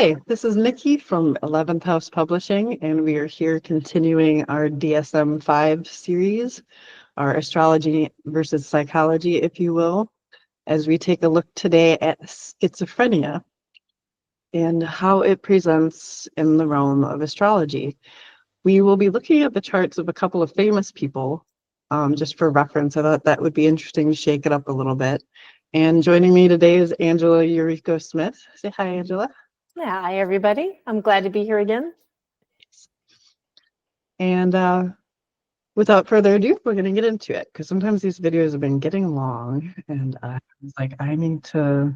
Hey, this is Nikki from 11th House Publishing, and we are here continuing our DSM-5 series, our astrology versus psychology, if you will, as we take a look today at schizophrenia and how it presents in the realm of astrology. We will be looking at the charts of a couple of famous people, just for reference. I thought that would be interesting to shake it up a little bit. And joining me today is Angela Yuriko Smith. Say hi, Angela. Hi, everybody. I'm glad to be here again. And without further ado, we're going to get into it because sometimes these videos have been getting long, and I was like, I need to,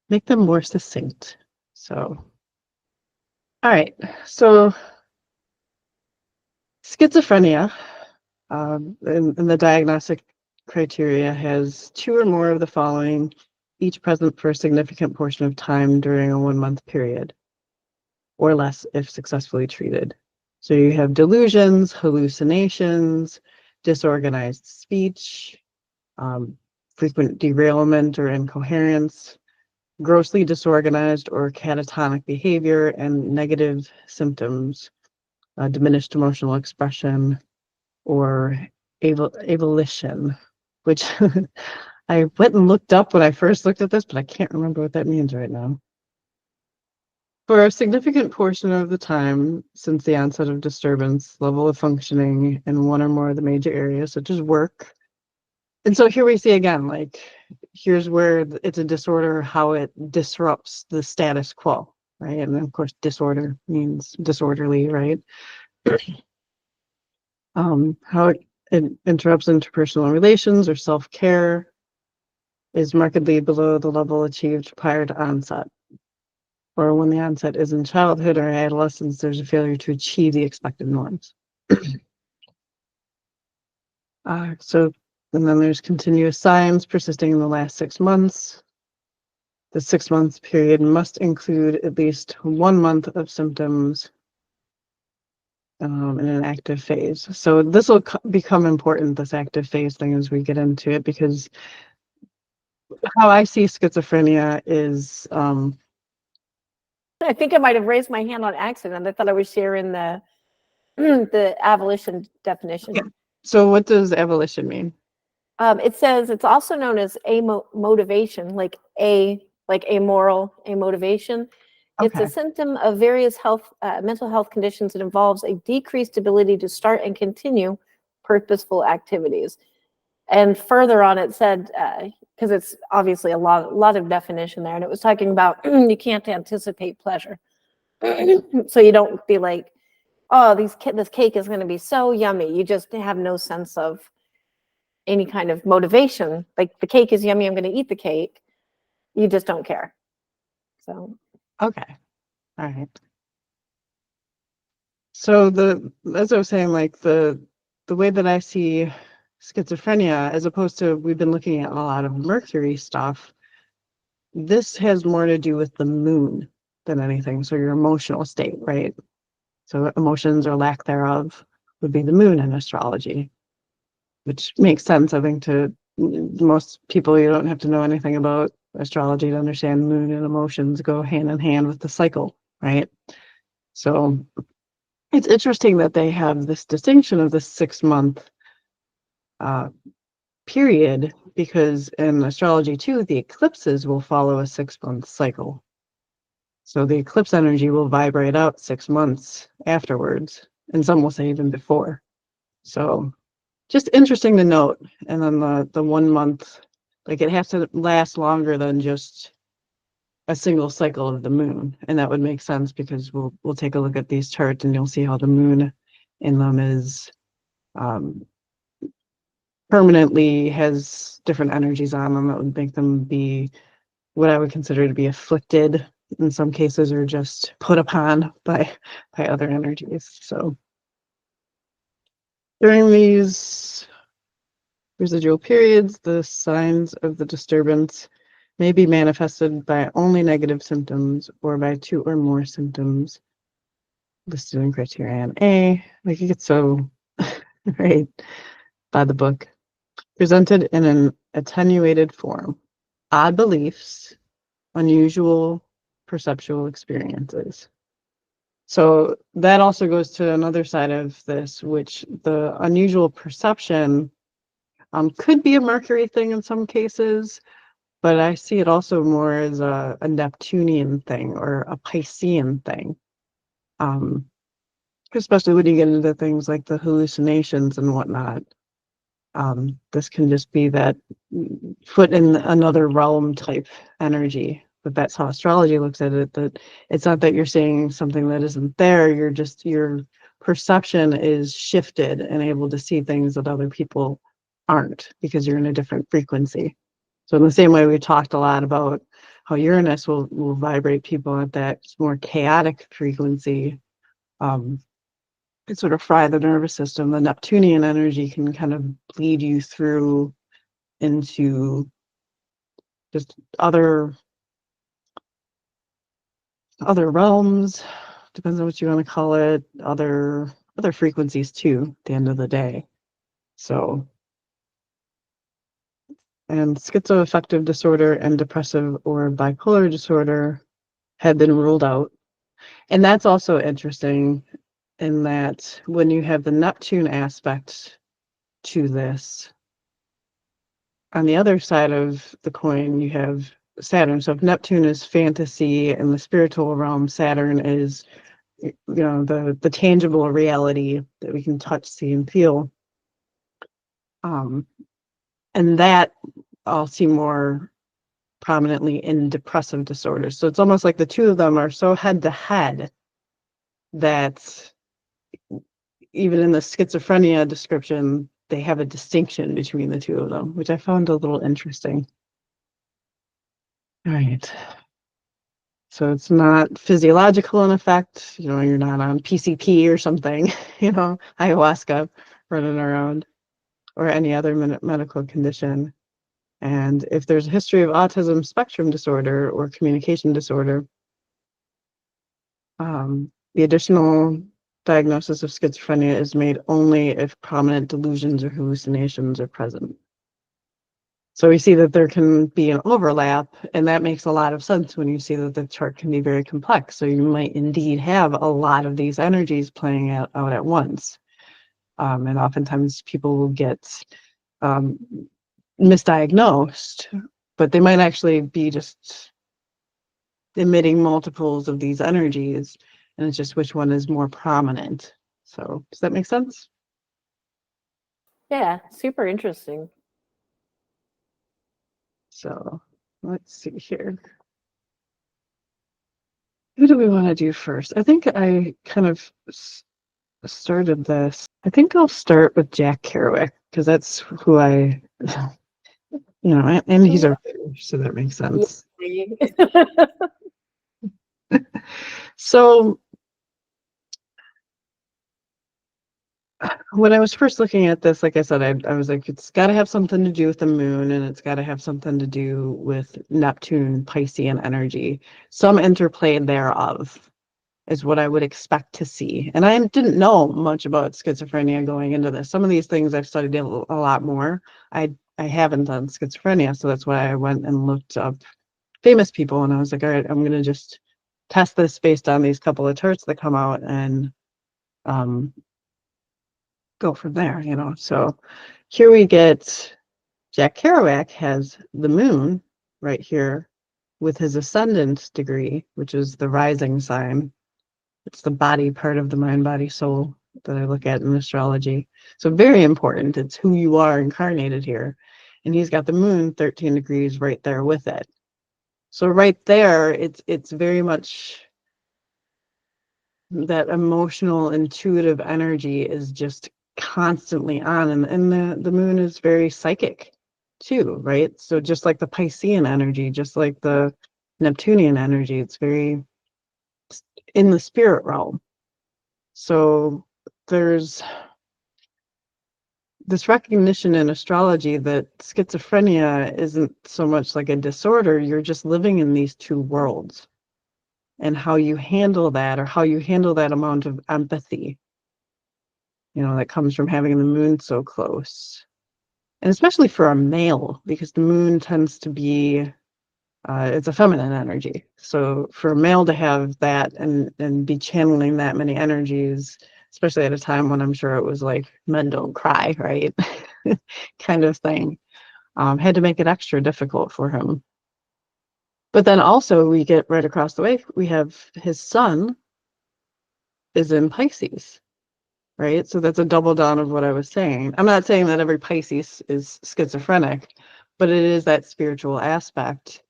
make them more succinct. So, all right. So, schizophrenia in the diagnostic criteria has two or more of the following, each present for a significant portion of time during a 1-month period, or less if successfully treated. So you have delusions, hallucinations, disorganized speech, frequent derailment or incoherence, grossly disorganized or catatonic behavior, and negative symptoms, diminished emotional expression, or avolition, which I went and looked up when I first looked at this, but I can't remember what that means right now. For a significant portion of the time since the onset of disturbance, level of functioning in one or more of the major areas, such as work. And so here we see again, like, here's where it's a disorder, how it disrupts the status quo, right? And then, of course, disorder means disorderly, right? How it interrupts interpersonal relations or self-care is markedly below the level achieved prior to onset. Or when the onset is in childhood or adolescence, there's a failure to achieve the expected norms. And then there's continuous signs persisting in the last 6 months. The 6-month period must include at least 1 month of symptoms in an active phase. So this will become important, this active phase thing, as we get into it, because how I see schizophrenia is I think I might have raised my hand on accident. I thought I was sharing the the abolition definition. Yeah. So what does abolition mean? It says it's also known as motivation, like amoral, amotivation. It's Okay. a symptom of various mental health conditions that involves a decreased ability to start and continue purposeful activities. And further on, it said, because it's obviously a lot of definition there, and it was talking about you can't anticipate pleasure. So you don't be like, oh, this cake is going to be so yummy. You just have no sense of any kind of motivation. Like, the cake is yummy, I'm going to eat the cake. You just don't care. So Okay. All right. So as I was saying, like the way that I see schizophrenia, as opposed to, we've been looking at a lot of Mercury stuff, this has more to do with the moon than anything. So your emotional state, right? So emotions or lack thereof would be the moon in astrology, which makes sense. I think to most people, you don't have to know anything about astrology to understand moon and emotions go hand in hand with the cycle, right? So it's interesting that they have this distinction of the 6-month period, because in astrology too, the eclipses will follow a 6-month cycle. So the eclipse energy will vibrate out 6 months afterwards, and some will say even before. So just interesting to note. And then the 1 month, like, it has to last longer than just a single cycle of the moon, and that would make sense because we'll take a look at these charts and you'll see how the moon in them is permanently has different energies on them that would make them be what I would consider to be afflicted in some cases, or just put upon by other energies. So during these residual periods, the signs of the disturbance may be manifested by only negative symptoms or by 2 or more symptoms listed in criterion A. Like, it gets so right by the book. Presented in an attenuated form. odd beliefs, unusual perceptual experiences. So that also goes to another side of this, which the unusual perception could be a Mercury thing in some cases, but I see it also more as a Neptunian thing or a Piscean thing. Especially when you get into things like the hallucinations and whatnot. This can just be that foot in another realm type energy. But that's how astrology looks at it, that it's not that you're seeing something that isn't there, your perception is shifted and able to see things that other people aren't because you're in a different frequency. So in the same way we talked a lot about how Uranus will vibrate people at that more chaotic frequency, it sort of fry the nervous system. The Neptunian energy can kind of bleed you through into just other realms, depends on what you want to call it, other frequencies too, at the end of the day. So, and schizoaffective disorder and depressive or bipolar disorder have been ruled out. And that's also interesting in that when you have the Neptune aspect to this, on the other side of the coin, you have Saturn. So if Neptune is fantasy and the spiritual realm, Saturn is, the tangible reality that we can touch, see, and feel. And that I'll see more prominently in depressive disorders. So it's almost like the two of them are so head to head that even in the schizophrenia description, they have a distinction between the two of them, which I found a little interesting. All right. So it's not physiological in effect, you're not on PCP or something, ayahuasca running around, or any other medical condition. And if there's a history of autism spectrum disorder or communication disorder, the additional diagnosis of schizophrenia is made only if prominent delusions or hallucinations are present. So we see that there can be an overlap, and that makes a lot of sense when you see that the chart can be very complex. So you might indeed have a lot of these energies playing out at once. And oftentimes people will get misdiagnosed, but they might actually be just emitting multiples of these energies, and it's just which one is more prominent. So does that make sense? Yeah, super interesting. So let's see here. Who do we want to do first? I think I kind of started this. I think I'll start with Jack Kerouac because that's who and he's a writer, so that makes sense. So when I was first looking at this, like I said, I was like, it's got to have something to do with the moon, and it's got to have something to do with Neptune, Piscean energy. Some interplay thereof is what I would expect to see. And I didn't know much about schizophrenia going into this. Some of these things I've studied a lot more. I haven't done schizophrenia, so that's why I went and looked up famous people, and I was like, all right, I'm going to just test this based on these couple of charts that come out and go from there, So here we get Jack Kerouac has the moon right here with his ascendant degree, which is the rising sign. It's the body part of the mind, body, soul that I look at in astrology. So very important. It's who you are incarnated here. And he's got the moon 13 degrees right there with it. So right there, it's very much that emotional, intuitive energy is just constantly on. And the moon is very psychic too, right? So just like the Piscean energy, just like the Neptunian energy, it's very in the spirit realm. So there's this recognition in astrology that schizophrenia isn't so much like a disorder, you're just living in these two worlds. And how you handle that, or how you handle that amount of empathy, that comes from having the moon so close. And especially for a male, because the moon tends to be It's a feminine energy. So for a male to have that and be channeling that many energies, especially at a time when I'm sure it was like men don't cry, right? kind of thing, had to make it extra difficult for him. But then also we get right across the way, we have his son is in Pisces, right? So that's a double down of what I was saying. I'm not saying that every Pisces is schizophrenic, but it is that spiritual aspect.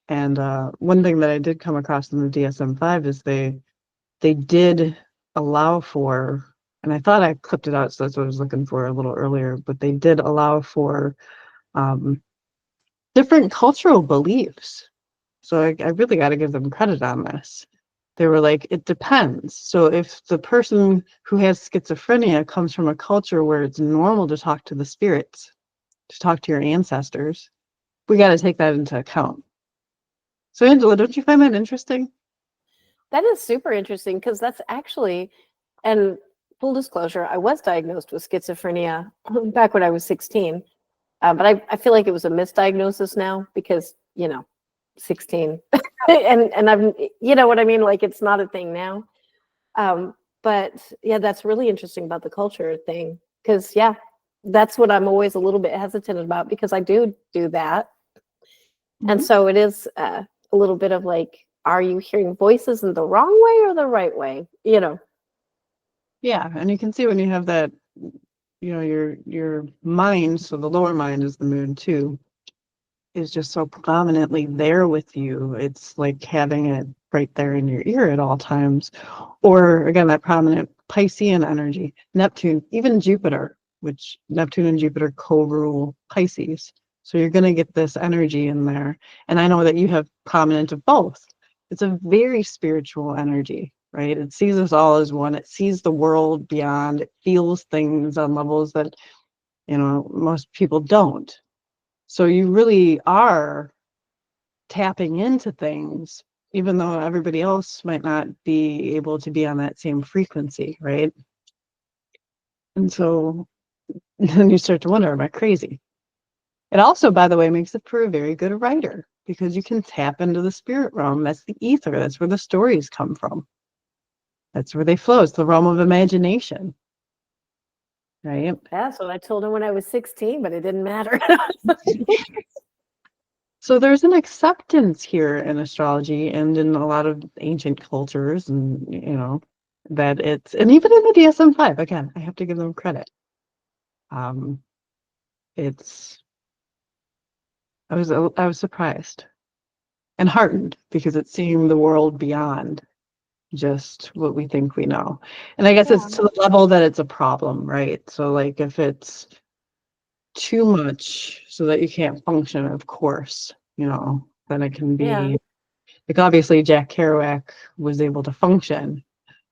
And one thing that I did come across in the DSM-5 is they did allow for, and I thought I clipped it out, so that's what I was looking for a little earlier, but they did allow for different cultural beliefs. So I really got to give them credit on this. They were like, it depends. So if the person who has schizophrenia comes from a culture where it's normal to talk to the spirits, to talk to your ancestors, we got to take that into account. So Angela, don't you find that interesting? That is super interesting because that's actually, and full disclosure, I was diagnosed with schizophrenia back when I was 16. But I feel like it was a misdiagnosis now because, 16. and I'm, you know what I mean? Like it's not a thing now. But yeah, that's really interesting about the culture thing. Because yeah, that's what I'm always a little bit hesitant about because I do that. And so it is a little bit of like, are you hearing voices in the wrong way or the right way? Yeah, and you can see when you have that, your mind, so the lower mind is the moon too, is just so prominently there with you. It's like having it right there in your ear at all times. Or again, that prominent Piscean energy, Neptune, even Jupiter, which Neptune and Jupiter co-rule Pisces. So you're going to get this energy in there. And I know that you have prominent of both. It's a very spiritual energy, right? It sees us all as one. It sees the world beyond. It feels things on levels that, most people don't. So you really are tapping into things, even though everybody else might not be able to be on that same frequency, right? And so then you start to wonder, am I crazy? It also, by the way, makes it for a very good writer because you can tap into the spirit realm. That's the ether. That's where the stories come from. That's where they flow. It's the realm of imagination, right? That's what I told him when I was 16, but it didn't matter. So there's an acceptance here in astrology and in a lot of ancient cultures, and that it's, and even in the DSM-5, again, I have to give them credit. It's I was surprised and heartened because it's seeing the world beyond just what we think we know. And I guess it's to the level that it's a problem, right? So like if it's too much so that you can't function, of course, then it can be like obviously Jack Kerouac was able to function,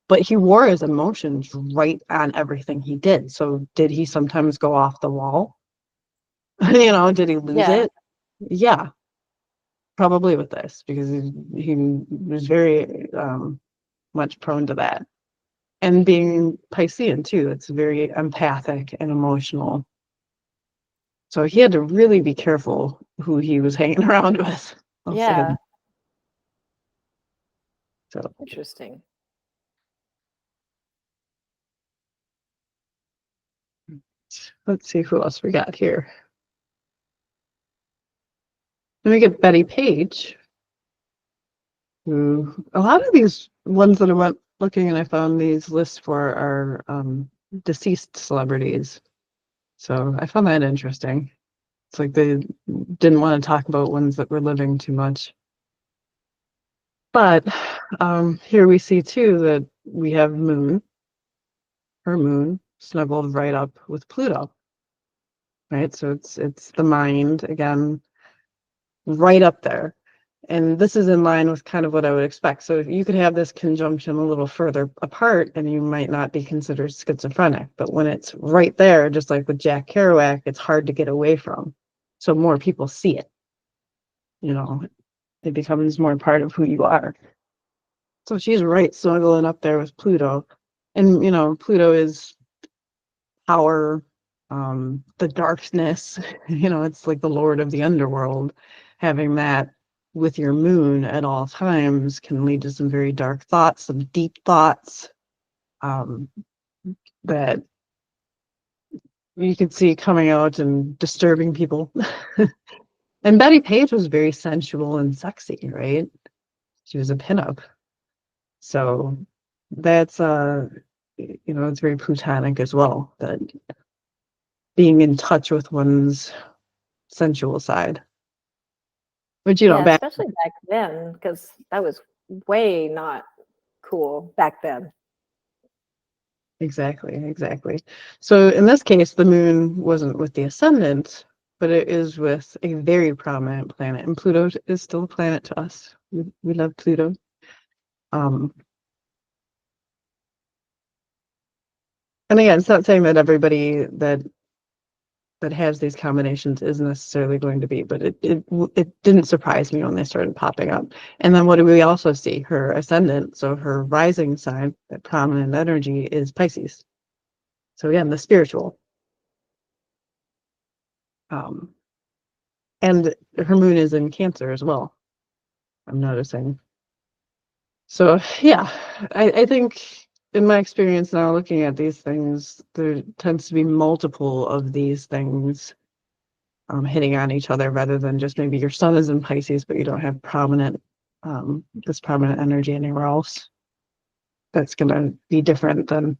but he wore his emotions right on everything he did. So did he sometimes go off the wall? Did he lose it? Yeah, probably with this because he was very much prone to that. And being Piscean too, it's very empathic and emotional. So he had to really be careful who he was hanging around with. I'll say Yeah. that. So Interesting. let's see who else we got here. Let me get Betty Page, who a lot of these ones that I went looking and I found these lists for are deceased celebrities. So I found that interesting. It's like they didn't want to talk about ones that were living too much. But here we see too that we have her moon snuggled right up with Pluto, right? So it's the mind again, right up there. And this is in line with kind of what I would expect. So you could have this conjunction a little further apart and you might not be considered schizophrenic. But when it's right there, just like with Jack Kerouac, it's hard to get away from. So more people see it. It becomes more part of who you are. So she's right snuggling up there with Pluto. And, Pluto is power, the darkness, it's like the Lord of the underworld, having that with your moon at all times can lead to some very dark thoughts, some deep thoughts that you could see coming out and disturbing people. And Betty Page was very sensual and sexy, right? She was a pinup. So that's it's very Plutonic as well, that being in touch with one's sensual side. Which, Yeah, back especially back then, because that was way not cool back then. exactly. So in this case, the moon wasn't with the ascendant, but it is with a very prominent planet. And Pluto is still a planet to us. We love Pluto. And again, it's not saying that everybody that has these combinations is necessarily going to be, but it didn't surprise me when they started popping up. And then what do we also see? Her ascendant, so her rising sign, that prominent energy, is Pisces. So again, the spiritual. And her moon is in Cancer as well, I'm noticing. So yeah, I think in my experience now looking at these things, there tends to be multiple of these things hitting on each other, rather than just maybe your sun is in Pisces, but you don't have this prominent energy anywhere else. That's going to be different than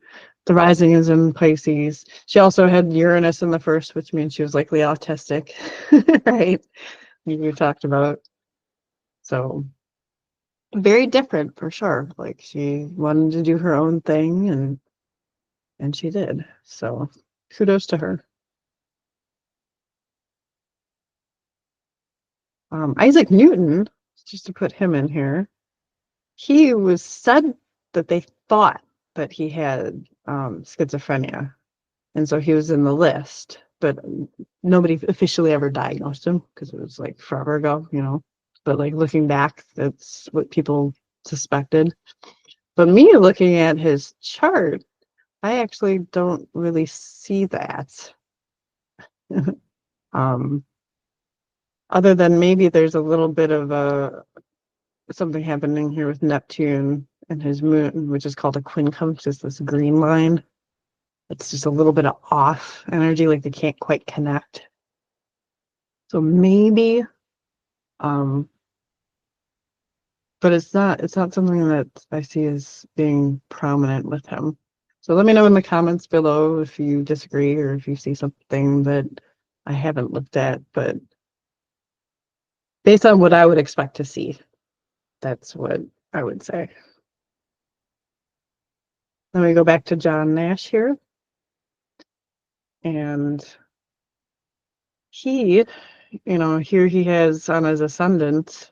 the rising is in Pisces. She also had Uranus in the first, which means she was likely autistic, right? You talked about. So very different for sure. Like, she wanted to do her own thing, and she did. So kudos to her. Isaac Newton, just to put him in here, he was said that they thought that he had schizophrenia, and so he was in the list, but nobody officially ever diagnosed him because it was like forever ago, But like looking back, that's what people suspected. But me looking at his chart, I actually don't really see that. Other than maybe there's a little bit of something happening here with Neptune and his moon, which is called a quincunx, just this green line. It's just a little bit of off energy, like they can't quite connect. So maybe, but it's not something that I see as being prominent with him. So let me know in the comments below if you disagree or if you see something that I haven't looked at, but based on what I would expect to see, that's what I would say. Let me go back to John Nash here. And he, here he has on his ascendant,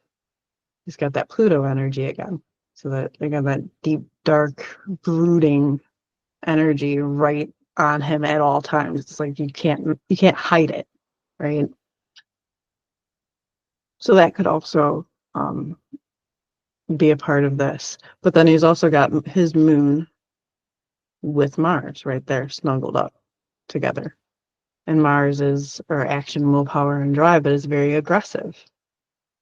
he's got that Pluto energy again. So that, again, that deep, dark, brooding energy right on him at all times. It's like you can't hide it, right? So that could also be a part of this. But then he's also got his moon with Mars right there, snuggled up together. And Mars is, or action, willpower, and drive, but it's very aggressive.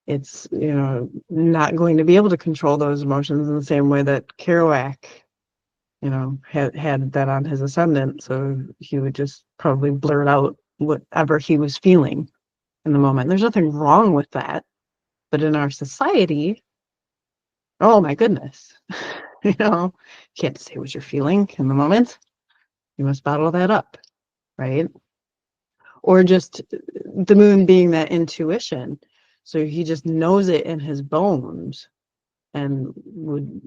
It's, not going to be able to control those emotions in the same way that Keroac, had that on his ascendant. So he would just probably blurt out whatever he was feeling in the moment. There's nothing wrong with that. But in our society, oh my goodness, you can't say what you're feeling in the moment. You must bottle that up, right? Or just the moon being that intuition. So he just knows it in his bones and would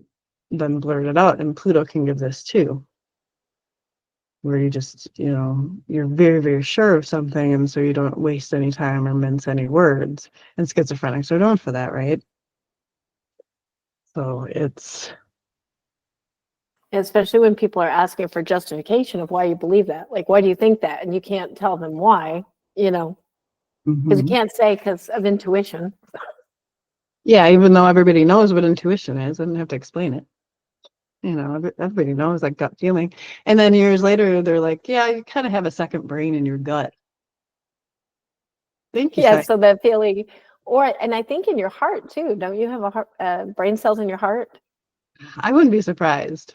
then blurt it out. And Pluto can give this too, where you just, you're very, very sure of something, and so you don't waste any time or mince any words. And schizophrenics are known for that, right? So it's... Especially when people are asking for justification of why you believe that. Like, why do you think that? And you can't tell them why, because you can't say because of intuition. Yeah, even though everybody knows what intuition is, I don't have to explain it. Everybody knows that gut feeling. And then years later, they're like, yeah, you kind of have a second brain in your gut. Thank you. Yeah, so that feeling, And I think in your heart too. Don't you have a heart, brain cells in your heart? I wouldn't be surprised.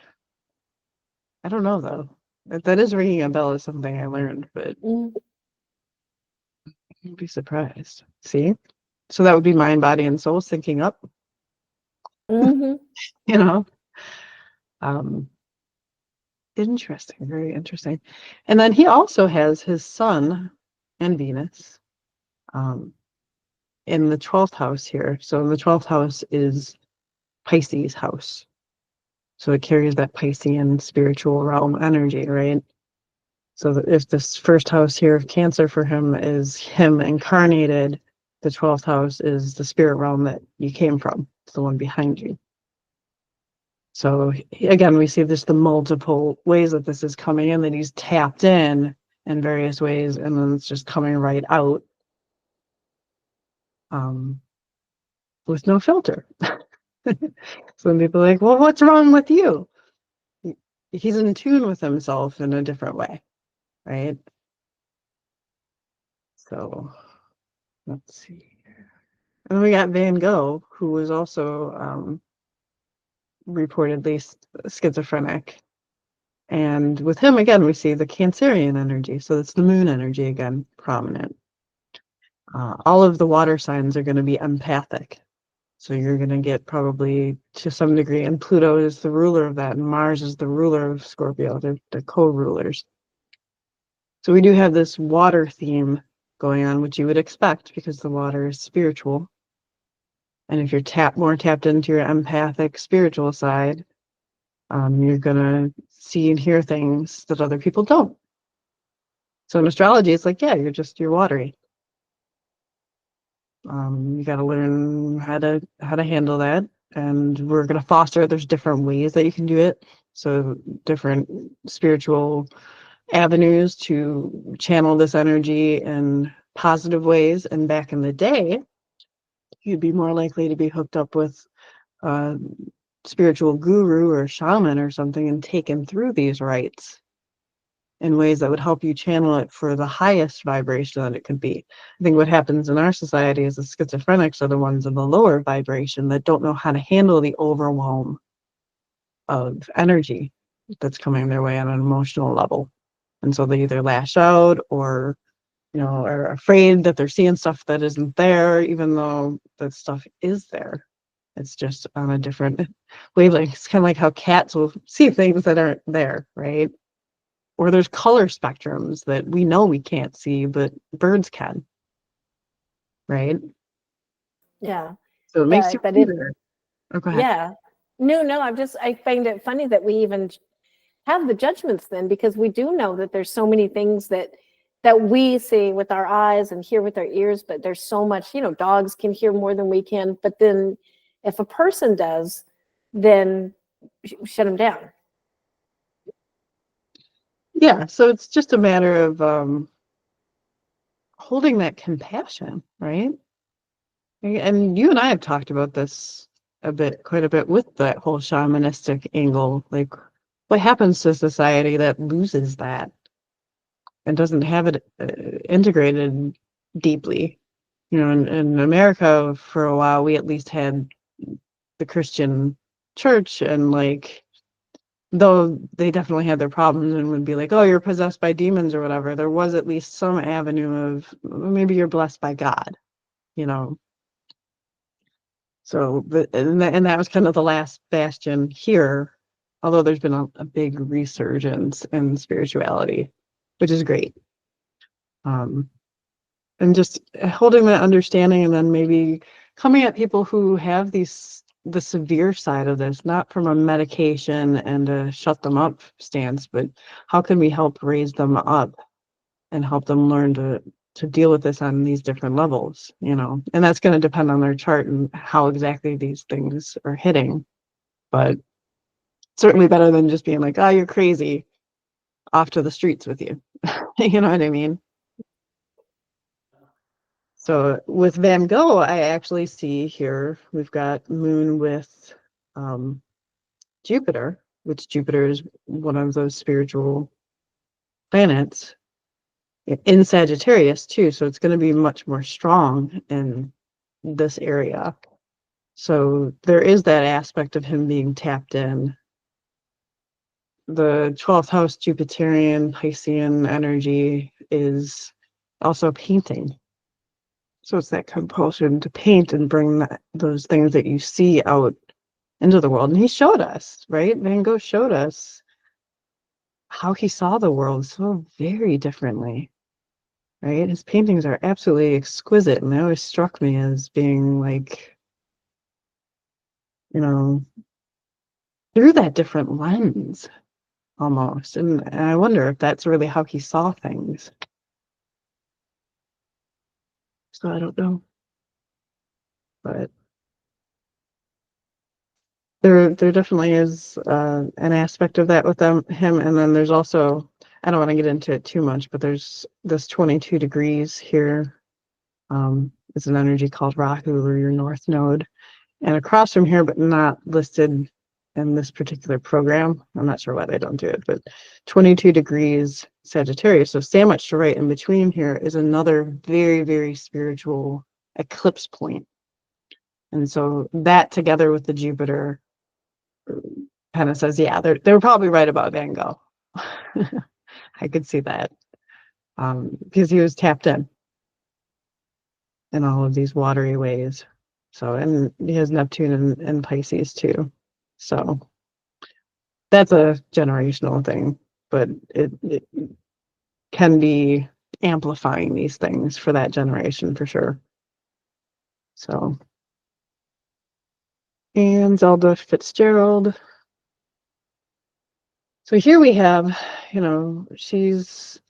I don't know though. That is ringing a bell as something I learned, but Mm-hmm. I wouldn't be surprised. See? So that would be mind, body, and soul syncing up, Mm-hmm. you know? Interesting, very interesting. And then he also has his sun and Venus in the 12th house here. So the 12th house is Pisces house. So it carries that Piscean spiritual realm energy, right? So that if this first house here of Cancer for him is him incarnated, the 12th house is the spirit realm that you came from. It's the one behind you. So again, we see this the multiple ways that this is coming in, that he's tapped in various ways, and then it's just coming right out with no filter. Some people are like, well, what's wrong with you? He's in tune with himself in a different way, right? So let's see. And then we got Van Gogh, who was also reportedly schizophrenic. And with him, again, we see the Cancerian energy. So it's the moon energy again, prominent. All of the water signs are going to be empathic. So you're going to get probably to some degree, and Pluto is the ruler of that, and Mars is the ruler of Scorpio. They're the co-rulers. So we do have this water theme going on, which you would expect because the water is spiritual. And if you're more tapped into your empathic spiritual side, you're going to see and hear things that other people don't. So in astrology, it's like, yeah, you're watery. You got to learn how to handle that, and we're going to foster. There's different ways that you can do it. So different spiritual avenues to channel this energy in positive ways. And back in the day, you'd be more likely to be hooked up with a spiritual guru or shaman or something and taken through these rites in ways that would help you channel it for the highest vibration that it could be. I think what happens in our society is the schizophrenics are the ones in the lower vibration that don't know how to handle the overwhelm of energy that's coming their way on an emotional level. And so they either lash out or, are afraid that they're seeing stuff that isn't there, even though that stuff is there. It's just on a different wavelength. It's kind of like how cats will see things that aren't there, right? Or there's color spectrums that we know we can't see, but birds can, right? Yeah. So it makes you But wonder. Oh, go ahead. yeah. No, I find it funny that we even have the judgments then, because we do know that there's so many things that we see with our eyes and hear with our ears, but there's so much, dogs can hear more than we can, but then if a person does, then shut them down. Yeah, so it's just a matter of holding that compassion, right? And you and I have talked about this quite a bit with that whole shamanistic angle. Like, what happens to society that loses that and doesn't have it integrated deeply? In America, for a while, we at least had the Christian church, and like, though they definitely had their problems and would be like, oh, you're possessed by demons or whatever, there was at least some avenue of maybe you're blessed by God, you know. So, and that was kind of the last bastion here, although there's been a big resurgence in spirituality, which is great. And just holding that understanding, and then maybe coming at people who have the severe side of this, not from a medication and a shut them up stance, but how can we help raise them up and help them learn to deal with this on these different levels, and that's going to depend on their chart and how exactly these things are hitting, but certainly better than just being like, oh, you're crazy, off to the streets with you. You know what I mean? So with Van Gogh, I actually see here we've got Moon with Jupiter, which Jupiter is one of those spiritual planets in Sagittarius too. So it's going to be much more strong in this area. So there is that aspect of him being tapped in. The 12th house Jupiterian Piscean energy is also painting. So it's that compulsion to paint and bring those things that you see out into the world. And he showed us, right? Van Gogh showed us how he saw the world so very differently, right? His paintings are absolutely exquisite, and they always struck me as being like, you know, through that different lens almost. And I wonder if that's really how he saw things. So I don't know. But there definitely is an aspect of that with him. And then there's also, I don't want to get into it too much, but there's this 22 degrees here. It's an energy called Rahu, or your north node. And across from here, but not listed in this particular program, I'm not sure why they don't do it, but 22 degrees Sagittarius. So sandwiched right in between here is another very, very spiritual eclipse point. And so that together with the Jupiter kind of says, yeah, they were probably right about Van Gogh. I could see that because he was tapped in all of these watery ways. So, and he has Neptune and Pisces too. So that's a generational thing, but it can be amplifying these things for that generation for sure. So, and Zelda Fitzgerald. So here we have, you know, she's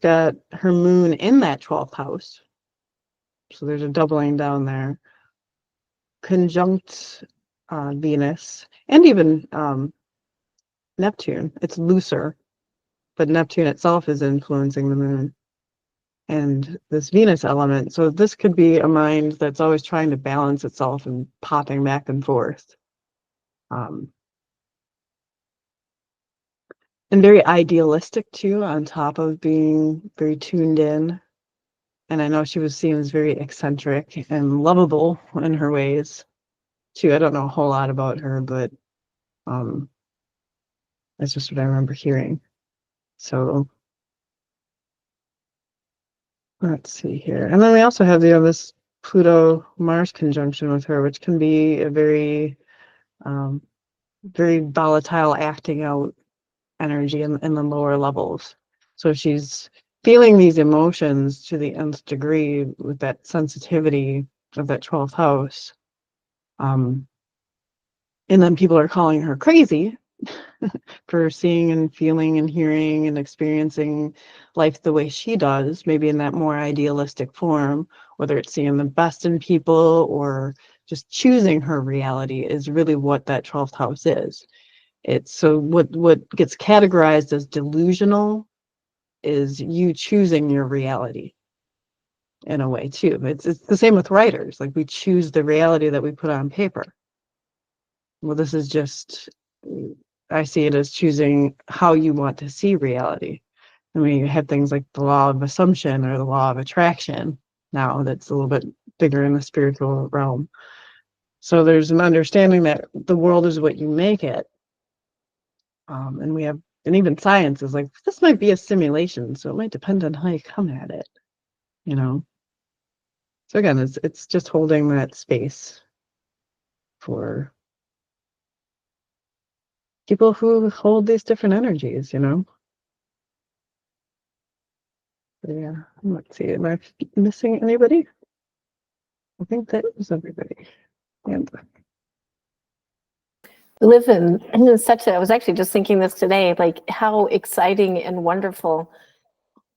got her moon in that 12th house. So there's a doubling down there. Conjunct Venus and even Neptune. It's looser, but Neptune itself is influencing the moon and this Venus element. So this could be a mind that's always trying to balance itself and popping back and forth. And very idealistic too, on top of being very tuned in. And I know she was seen as very eccentric and lovable in her ways too. I don't know a whole lot about her, but that's just what I remember hearing. So let's see here. And then we also have this Pluto-Mars conjunction with her, which can be a very, very volatile acting out energy in the lower levels. So she's feeling these emotions to the nth degree with that sensitivity of that 12th house. And then people are calling her crazy for seeing and feeling and hearing and experiencing life the way she does, maybe in that more idealistic form, whether it's seeing the best in people or just choosing her reality is really what that 12th house is. It's so what gets categorized as delusional is you choosing your reality in a way too. It's the same with writers. Like we choose the reality that we put on paper. Well, this is just, I see it as choosing how you want to see reality. And we have things like the law of assumption or the law of attraction now that's a little bit bigger in the spiritual realm. So there's an understanding that the world is what you make it. And we have, and even science is like, this might be a simulation, so it might depend on how you come at it, you know? So again, it's just holding that space for people who hold these different energies, you know? So yeah, let's see, am I missing anybody? I think that was everybody. And We live in such a, I was actually just thinking this today, like how exciting and wonderful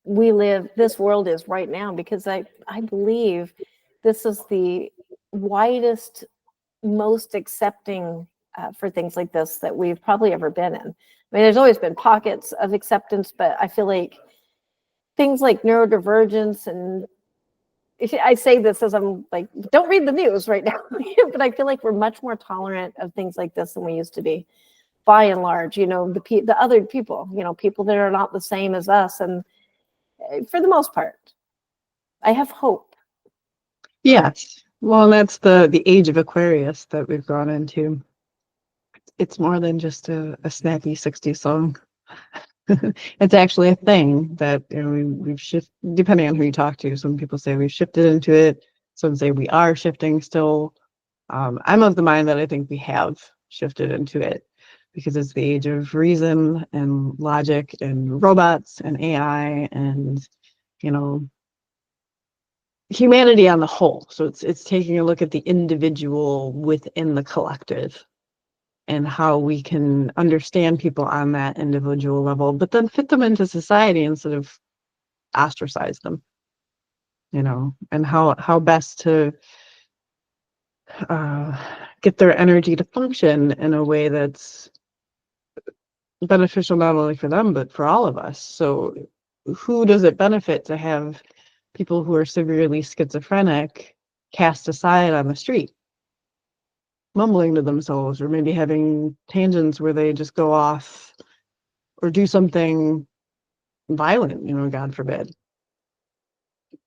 we live, this world is right now, because I believe this is the widest, most accepting for things like this that we've probably ever been in. I mean, there's always been pockets of acceptance, but I feel like things like neurodivergence, and I say this as I'm like, don't read the news right now, but I feel like we're much more tolerant of things like this than we used to be, by and large. You know, the other people, you know, people that are not the same as us, and for the most part, I have hope. Yes. Well, and that's the age of Aquarius that we've gone into. It's more than just a snappy 60s song. It's actually a thing that, you know, we've shifted, depending on who you talk to. Some people say we've shifted into it. Some say we are shifting still. I'm of the mind that I think we have shifted into it because it's the age of reason and logic and robots and AI and, you know, humanity on the whole. So it's taking a look at the individual within the collective and how we can understand people on that individual level, but then fit them into society instead of ostracize them, you know, and how best to uh, get their energy to function in a way that's beneficial not only for them but for all of us. So who does it benefit to have people who are severely schizophrenic cast aside on the street, mumbling to themselves, or maybe having tangents where they just go off or do something violent, you know, God forbid,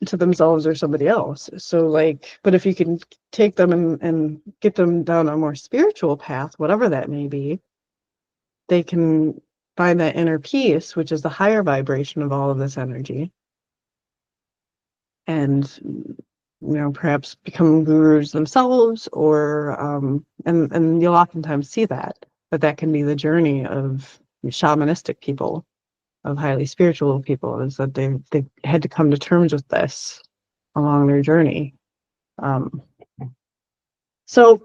to themselves or somebody else. So like, but if you can take them and get them down a more spiritual path, whatever that may be, they can find that inner peace, which is the higher vibration of all of this energy, and you know, perhaps become gurus themselves, or and you'll oftentimes see that can be the journey of shamanistic people, of highly spiritual people, is that they had to come to terms with this along their journey. Um, so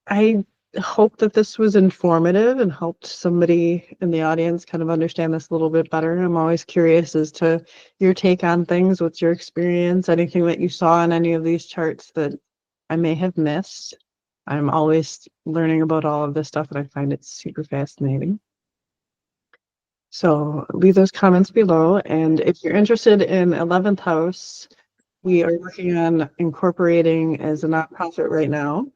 I hope that this was informative and helped somebody in the audience kind of understand this a little bit better. I'm always curious as to your take on things. What's your experience? Anything that you saw in any of these charts that I may have missed? I'm always learning about all of this stuff, and I find it super fascinating. So leave those comments below. And if you're interested in 11th house, we are working on incorporating as a nonprofit right now.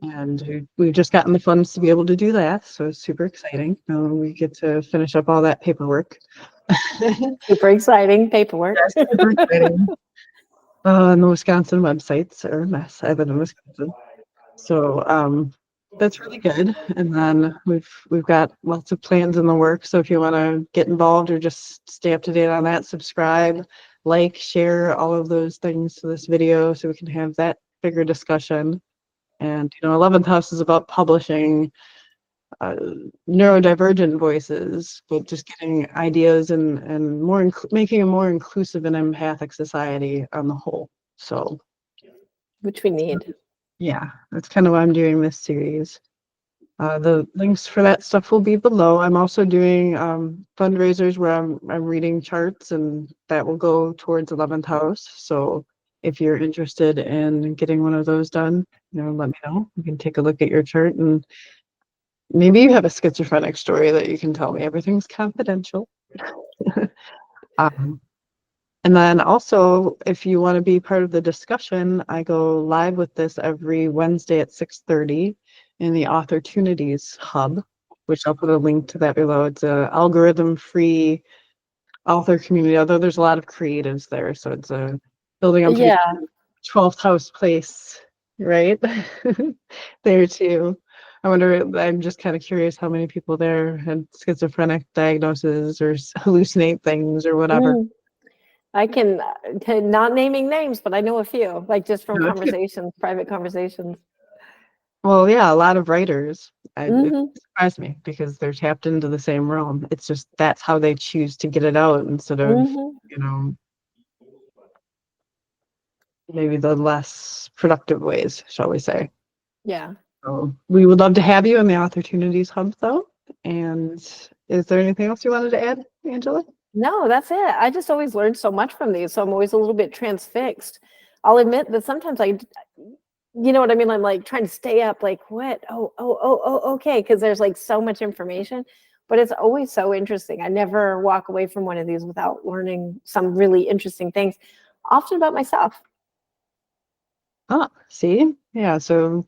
And we've just gotten the funds to be able to do that. So it's super exciting. We get to finish up all that paperwork. Super exciting paperwork. Yes, super exciting. And the Wisconsin websites are a mess. I live in Wisconsin. So that's really good. And then we've got lots of plans in the works. So if you want to get involved or just stay up to date on that, subscribe, like, share all of those things to this video so we can have that bigger discussion. And, you know, 11th house is about publishing neurodivergent voices, but just getting ideas and more making a more inclusive and empathic society on the whole. So, Which we need. yeah, that's kind of why I'm doing this series. The links for that stuff will be below. I'm also doing fundraisers where I'm reading charts, and that will go towards 11th house. So if you're interested in getting one of those done, you know, let me know. You can take a look at your chart, and maybe you have a schizophrenic story that you can tell me. Everything's confidential. um, and then also, if you want to be part of the discussion, I go live with this every Wednesday at 6:30 in the Authortunities Hub, which I'll put a link to that below. It's a algorithm-free author community, although there's a lot of creatives there. So it's a building up to Yeah. 12th house place, right? There too. I wonder, I'm just kind of curious how many people there had schizophrenic diagnoses or hallucinate things or whatever. I can, not naming names, but I know a few, like just from No, conversations, private conversations. well, yeah, a lot of writers. It Mm-hmm. surprised me because they're tapped into the same realm. It's just that's how they choose to get it out instead of, Mm-hmm. you know, maybe the less productive ways, shall we say. Yeah. So we would love to have you in the Opportunities Hub, though. And is there anything else you wanted to add, Angela? No, that's it. I just always learned so much from these, so I'm always a little bit transfixed. I'll admit that sometimes you know what I mean? I'm like trying to stay up, like, what? Okay, because there's like so much information, but it's always so interesting. I never walk away from one of these without learning some really interesting things, often about myself. Ah, see? Yeah, so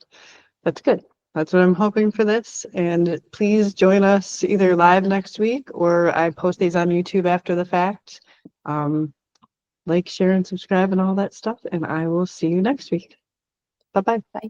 that's good. That's what I'm hoping for this. And please join us either live next week or I post these on YouTube after the fact. Um, like, share, and subscribe and all that stuff. And I will see you next week. Bye-bye. Bye.